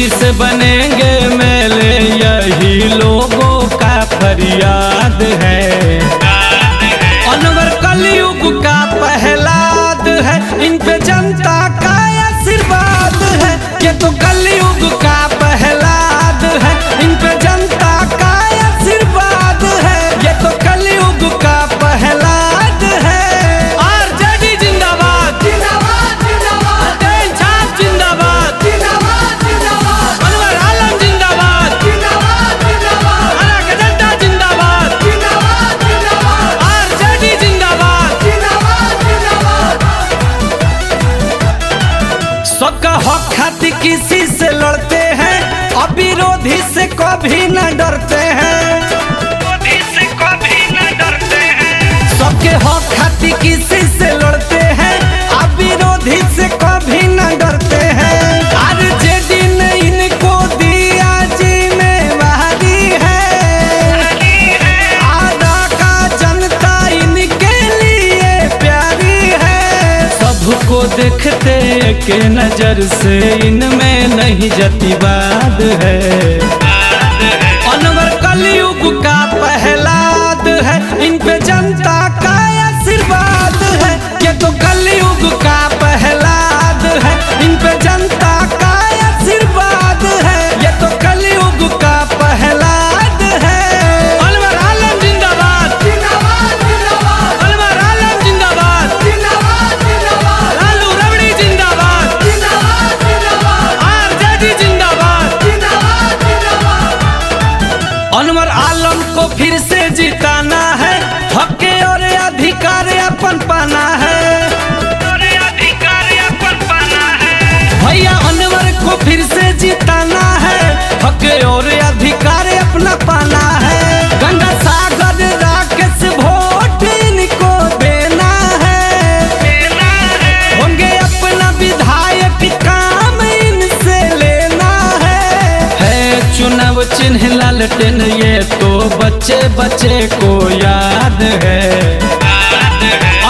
फिर से बनेंगे मेले यही लोगों का फरियाद है। अनवर कलयुग का पहलाद है, इन पे जनता का आशीर्वाद है। ये तो कलयुग का पहलाद है, इन पे जनता का आशीर्वाद है। ये तो कलयुग का पहलाद है। आरजेडी जिंदाबाद जिंदाबाद जिंदाबाद, छाप जिंदाबाद जिंदाबाद जिंदाबाद, अनवर आलम जिंदाबाद जिंदाबाद जिंदाबाद, अनाक जनता जिंदाबाद जिंदाबाद जिंदाबाद, आरजेडी जिंदाबाद जिंदाबाद जिंदाबाद। सबका हक खातिर किसी से लड़ते हैं, अब विरोधी से कभी न डरते हैं। सबके हक खातिर किसी से लड़ते हैं, अब विरोधी से कभी न डरते हैं। आरजेडी ने इनको दिया जिम्मेवारी है, आधा का जनता इनके लिए प्यारी है। सबको देखते के नजर से इनमें नहीं जातिवाद है। अनवर कलयुग का पहलाद है, इन पे जनता का आशीर्वाद है। ये तो कलयुग का पहलाद है, इन पे जनता का आशीर्वाद है। ये तो कलयुग का पहलाद है। अनवर आलम जिंदाबाद जिंदाबाद जिंदाबाद, अनवर आलम जिंदाबाद जिंदाबाद जिंदाबाद, लालू रबड़ी जिंदाबाद जिंदाबाद जिंदाबाद, आरजेडी जिंदाबाद जिंदाबाद जिंदाबाद। अनवर आलम को फिर से जिताना है, हक और अधिकार अपन पाना है। भैया अनवर को फिर से जिताना है, हक और अधिकार अपना पाना है। गंगा सागर राकेश वोट इनको देना है, होंगे अपना विधायक काम इनसे लेना है। चुनाव चिन्ह लालटेन ये तो बच्चे बच्चे को याद है।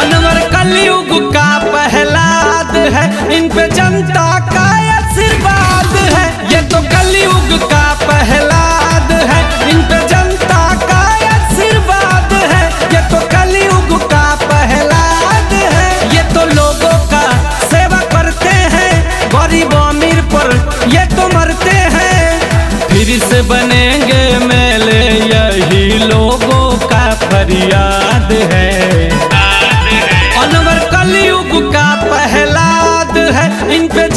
अनवर कलयुग का पहलाद है, इन पे जनता का आशीर्वाद है। ये तो कलयुग का पहलाद है, इन पे जनता का आशीर्वाद है। ये तो कलयुग का पहलाद है। ये तो लोगों का सेवा करते हैं, गरीब अमीर पर ये तो मरते हैं। फिर से बनेंगे मेले यही लोगों का फरियाद है। अनवर कलयुग का पहलाद है, इन पे